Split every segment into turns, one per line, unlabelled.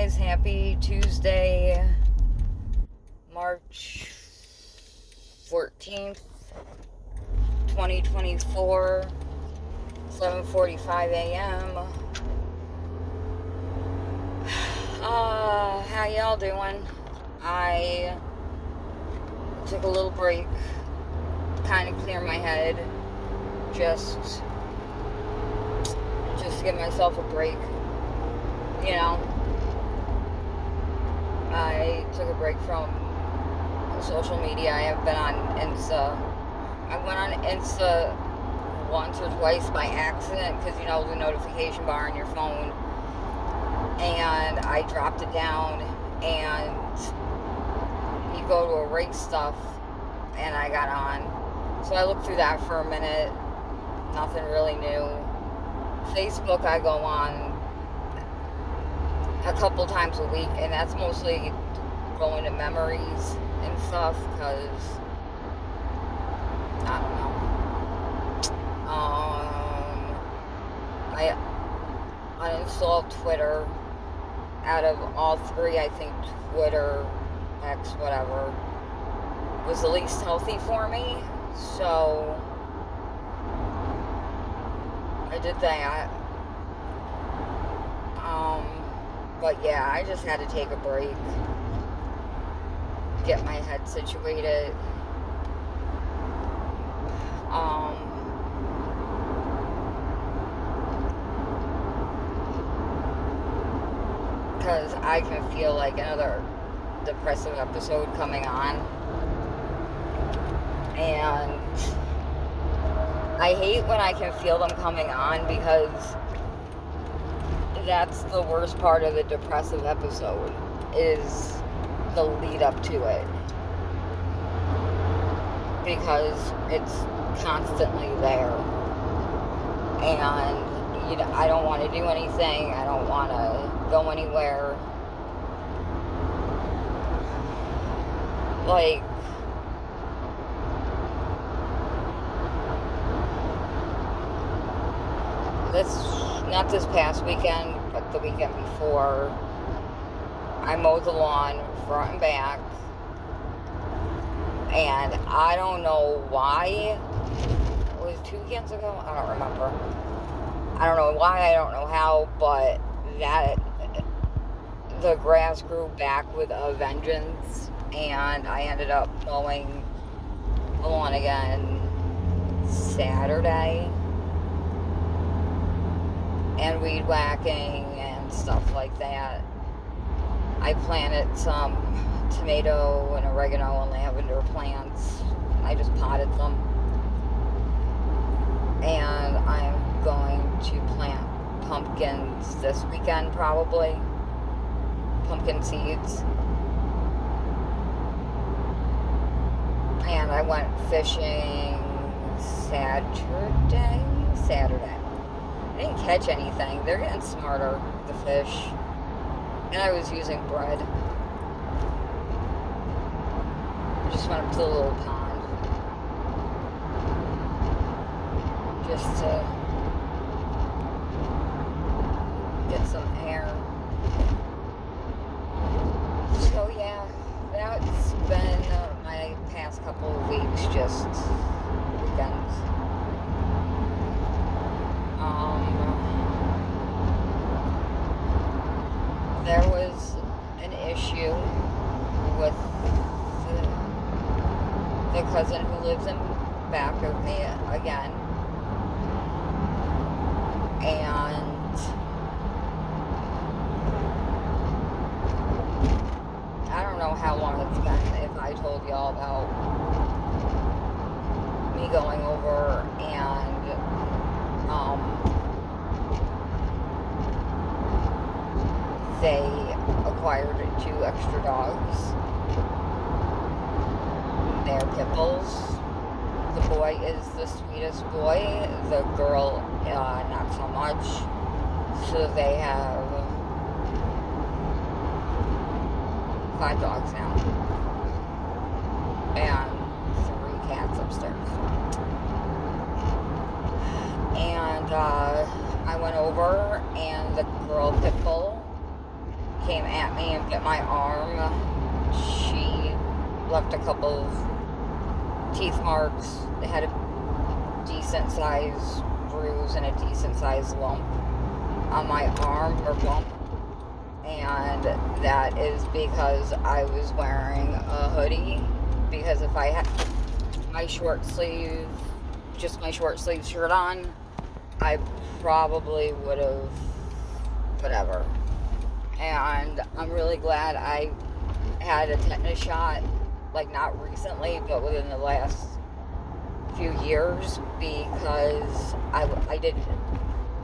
guys. Happy Tuesday, March 14th, 2024, 7:45 a.m. How y'all doing? I took a little break to kind of clear my head, just to give myself a break, you know. I took a break from social media. I have been on Insta. I went on Insta once or twice by accident because, you know, the notification bar on your phone. And I dropped it down and you go to erase stuff and I got on. So I looked through that for a minute. Nothing really new. Facebook I go on a couple times a week, and that's mostly going to memories and stuff, because I don't know. I uninstalled Twitter. Out of all three, I think Twitter, X, whatever, was the least healthy for me, so I did that. But yeah, I just had to take a break, get my head situated. Because I can feel like another depressive episode coming on. And I hate when I can feel them coming on, because that's the worst part of the depressive episode, is the lead up to it, because it's constantly there, and you know, I don't want to do anything, I don't want to go anywhere. Like, not this past weekend, but the weekend before, I mowed the lawn front and back, and I don't know why. It was 2 weekends ago? I don't remember. I don't know why, I don't know how, but the grass grew back with a vengeance, and I ended up mowing the lawn again Saturday, and weed whacking and stuff like that. I planted some tomato and oregano and lavender plants. I just potted them. And I'm going to plant pumpkins this weekend, probably. Pumpkin seeds. And I went fishing Saturday. I didn't catch anything. They're getting smarter, the fish. And I was using bread. I just went up to the little pond, just to get some air. So yeah, that's been my past couple of weeks, just weekends. There was an issue with the cousin who lives in back of me again, and I don't know how long it's been, if I told y'all about me going over and they acquired 2 extra dogs. They're pit bulls. The boy is the sweetest boy. The girl, not so much. So they have 5 dogs now. And 3 cats upstairs. And I went over, and the girl pit bull came at me and bit my arm. She left a couple of teeth marks. It had a decent sized bruise and a decent sized lump on my arm, or bump. And that is because I was wearing a hoodie. Because if I had my short sleeve, just my short sleeve shirt on, I probably would have, whatever. And I'm really glad I had a tetanus shot, like not recently, but within the last few years, because I didn't.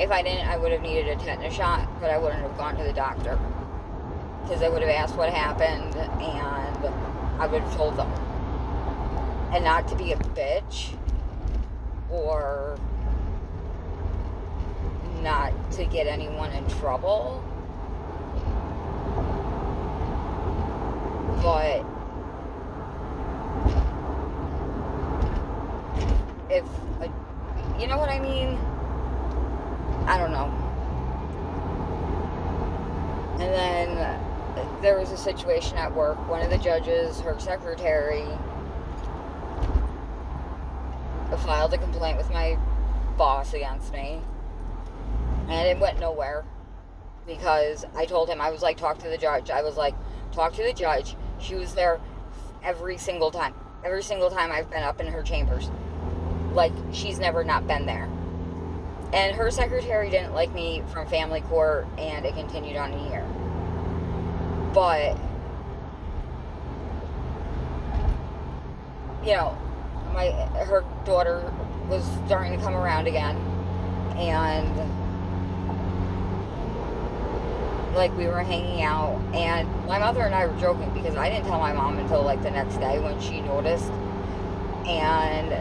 If I didn't, I would have needed a tetanus shot, but I wouldn't have gone to the doctor. Because they would have asked what happened, and I would have told them. And not to be a bitch, or not to get anyone in trouble, but if, you know what I mean? I don't know. And then there was a situation at work. One of the judges, her secretary, filed a complaint with my boss against me. And it went nowhere. Because I told him, I was like, talk to the judge. I was like, talk to the judge. She was there every single time. Every single time I've been up in her chambers. Like, she's never not been there. And her secretary didn't like me from family court, and it continued on a year. But, you know, her daughter was starting to come around again, and like we were hanging out, and my mother and I were joking because I didn't tell my mom until like the next day when she noticed, and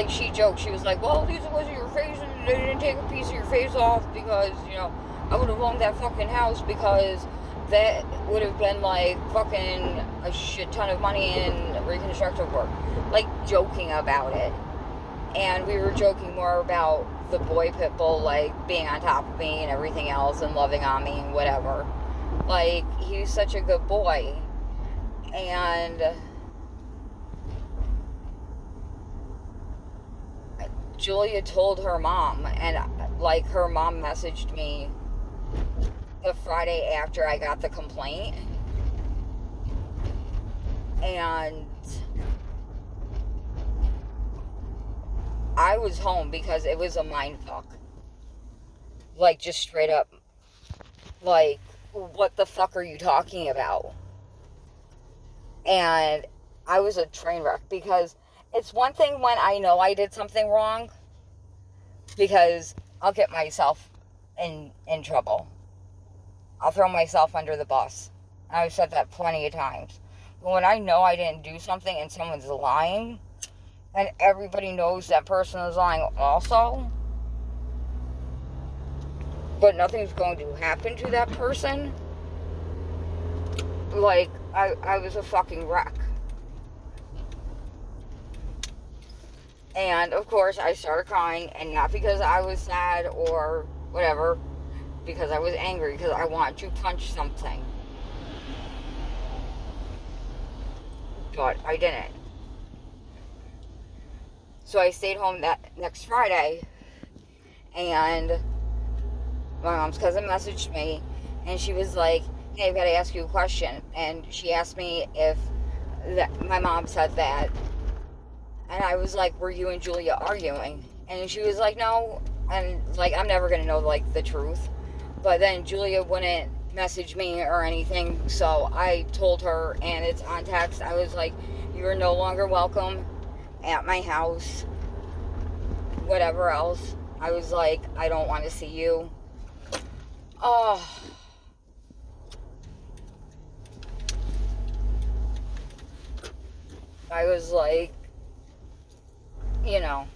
she joked, she was like, well, these wasn't your face, and they didn't take a piece of your face off because, you know, I would have owned that fucking house because that would have been like fucking a shit ton of money in reconstructive work. Like, joking about it. And we were joking more about the boy pit bull, like, being on top of me and everything else and loving on me and whatever. Like, he's such a good boy. And Julia told her mom, and like her mom messaged me the Friday after I got the complaint, and I was home because it was a mindfuck. Like, just straight up, like, what the fuck are you talking about? And I was a train wreck, because it's one thing when I know I did something wrong, because I'll get myself in trouble. I'll throw myself under the bus. I've said that plenty of times. But when I know I didn't do something and someone's lying, and everybody knows that person is lying also, but nothing's going to happen to that person, like, I was a fucking wreck. And, of course, I started crying, and not because I was sad or whatever, because I was angry, because I wanted to punch something. But I didn't. So I stayed home that next Friday, and my mom's cousin messaged me, and she was like, hey, I've got to ask you a question. And she asked me if my mom said that. And I was like, were you and Julia arguing? And she was like, no. And, like, I'm never going to know, like, the truth. But then Julia wouldn't message me or anything. So I told her, and it's on text, I was like, you are no longer welcome at my house. Whatever else. I was like, I don't want to see you. Oh. I was like, you know,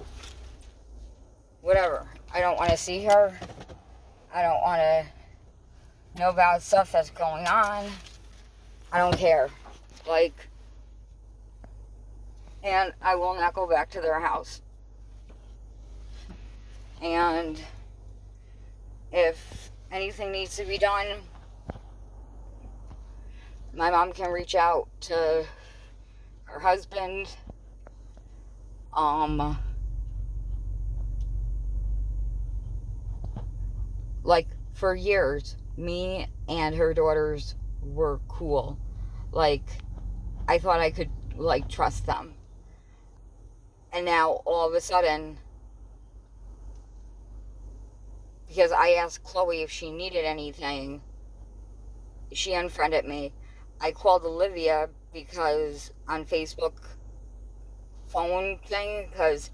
whatever. I don't want to see her. I don't want to know about stuff that's going on. I don't care. Like, and I will not go back to their house. And if anything needs to be done, My mom can reach out to her husband. Like, for years, me and her daughters were cool. Like, I thought I could, like, trust them. And now, all of a sudden, because I asked Chloe if she needed anything, she unfriended me. I called Olivia because on Facebook phone thing, because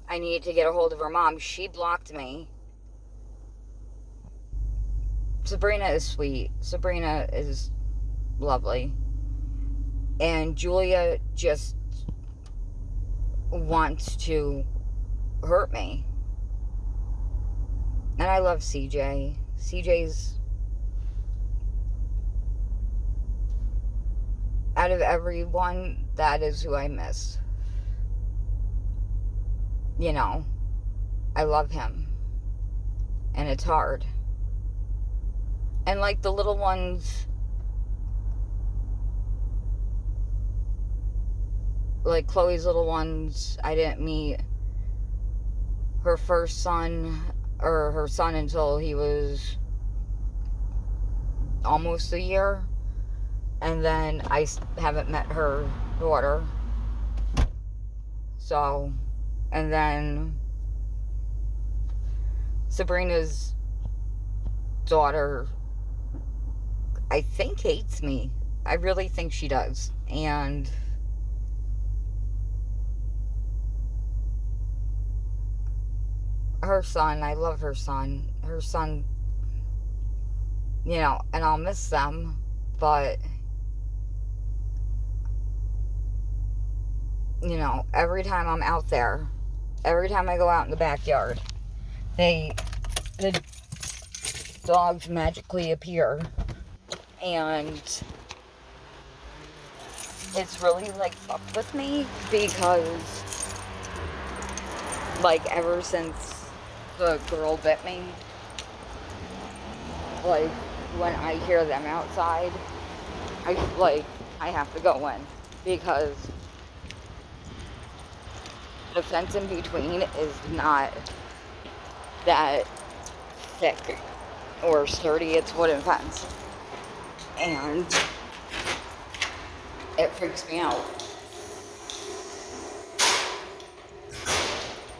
I needed to get a hold of her mom. She blocked me. Sabrina is sweet. Sabrina is lovely. And Julia just wants to hurt me. And I love CJ. CJ's, out of everyone, that is who I miss. You know, I love him. And it's hard. And like the little ones, like Chloe's little ones, I didn't meet her first son, or her son, until he was almost a year. And then I haven't met her daughter. So, and then Sabrina's daughter, I think, hates me. I really think she does. And her son, I love her son. Her son, you know, and I'll miss them, but, you know, every time I'm out there, every time I go out in the backyard, the dogs magically appear. And it's really, like, fucked with me, because, like, ever since the girl bit me, like, when I hear them outside, I have to go in, because the fence in between is not that thick or sturdy. It's wooden fence. And it freaks me out.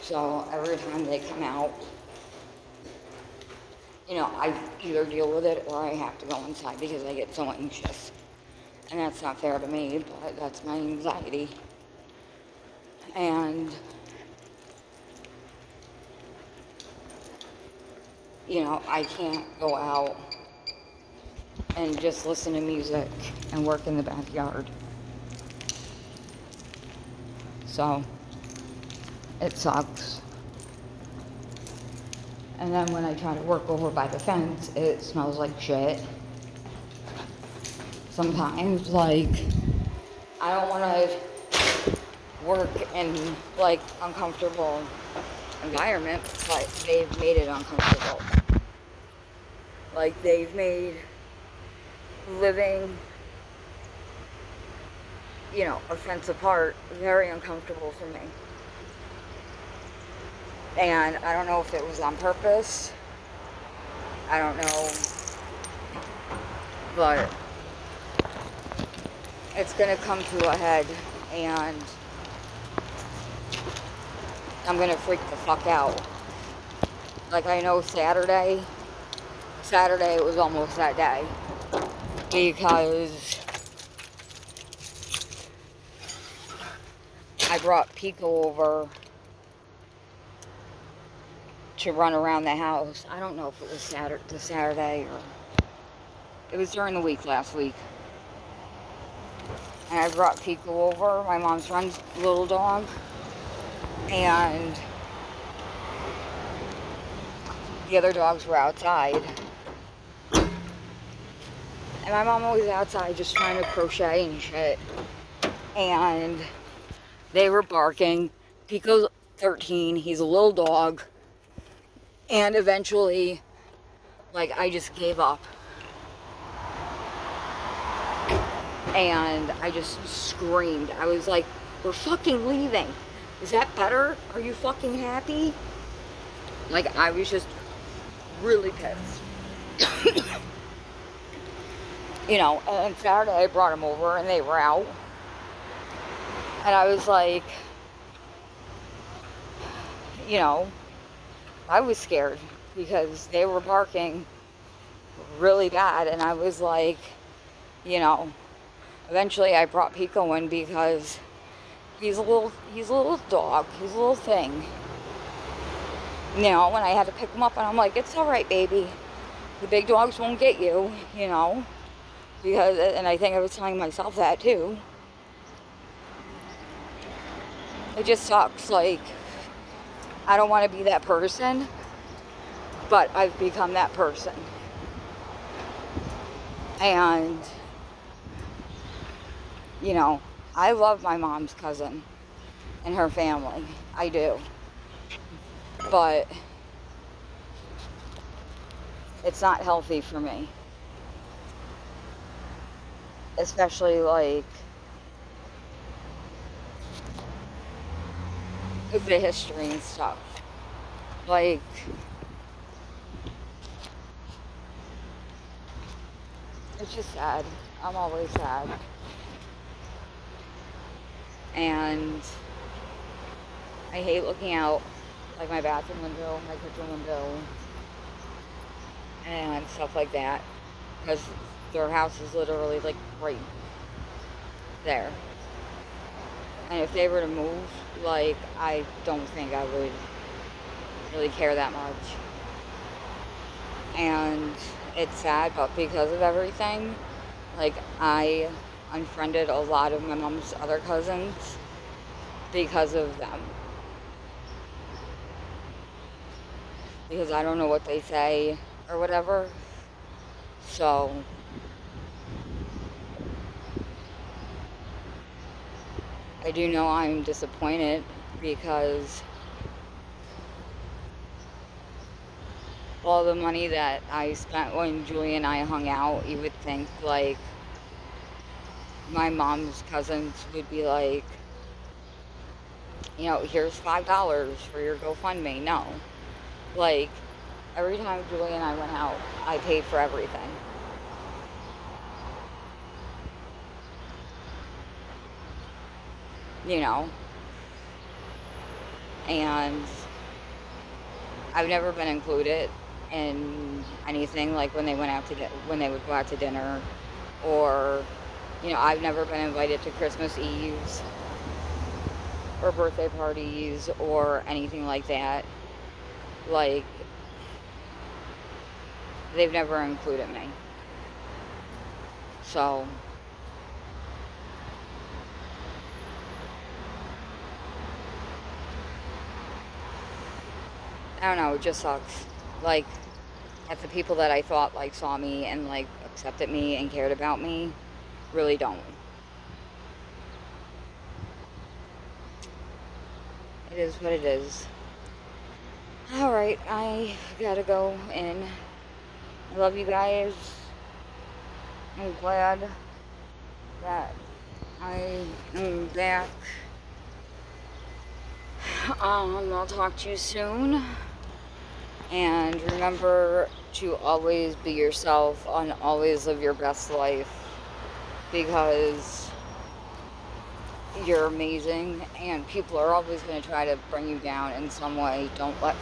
So every time they come out, you know, I either deal with it or I have to go inside because I get so anxious. And that's not fair to me, but that's my anxiety. And, you know, I can't go out and just listen to music and work in the backyard. So, it sucks. And then when I try to work over by the fence, it smells like shit. Sometimes, like, I don't want to work in, like, uncomfortable environment, but they've made it uncomfortable. Like, they've made living, you know, a fence apart very uncomfortable for me. And I don't know if it was on purpose. I don't know. But it's gonna come to a head, and I'm gonna freak the fuck out. Like, I know Saturday it was almost that day, because I brought Pico over to run around the house. I don't know if it was Saturday or it was during the week last week. And I brought Pico over, my mom's friend's little dog, and the other dogs were outside. And my mom was outside just trying to crochet and shit. And they were barking. Pico's 13, he's a little dog. And eventually, like, I just gave up. And I just screamed. I was like, we're fucking leaving. Is that better? Are you fucking happy? Like, I was just really pissed. You know, and Saturday I brought them over and they were out. And I was like, you know, I was scared because they were barking really bad. And I was like, you know, eventually I brought Pico in because he's a little dog. He's a little thing. You know, when I had to pick him up and I'm like, it's all right, baby. The big dogs won't get you, you know. Because, and I think I was telling myself that too. It just sucks. Like, I don't want to be that person, but I've become that person. And, you know, I love my mom's cousin and her family. I do. But it's not healthy for me. Especially, like, with the history and stuff. Like, it's just sad. I'm always sad. And I hate looking out, like, my bathroom window, my kitchen window, and stuff like that. Because their house is literally, like, right there. And if they were to move, like, I don't think I would really care that much. And it's sad, but because of everything, like, I unfriended a lot of my mom's other cousins because of them. Because I don't know what they say or whatever. So I do know I'm disappointed because all the money that I spent when Julie and I hung out, you would think, like, my mom's cousins would be like, you know, here's $5 for your GoFundMe. No. Like, every time Julie and I went out, I paid for everything. You know? And I've never been included in anything, like when they went out to when they would go out to dinner, or, you know, I've never been invited to Christmas Eves or birthday parties or anything like that. Like, they've never included me. So I don't know, it just sucks. Like, that the people that I thought, like, saw me and, like, accepted me and cared about me really don't. It is what it is. Alright, I gotta go in. I love you guys. I'm glad that I am back. I'll talk to you soon. And remember to always be yourself and always live your best life, because you're amazing and people are always going to try to bring you down in some way. Don't let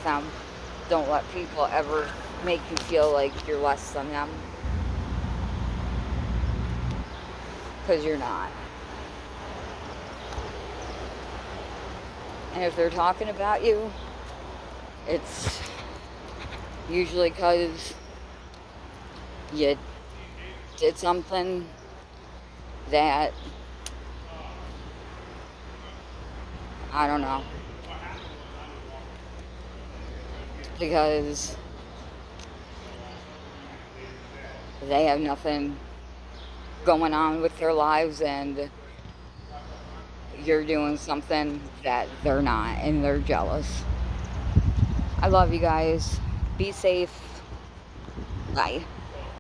people ever make you feel like you're less than them, because you're not. And if they're talking about you, it's usually because you did something that, I don't know, because they have nothing going on with their lives and you're doing something that they're not, and they're jealous. I love you guys. Be safe. Bye.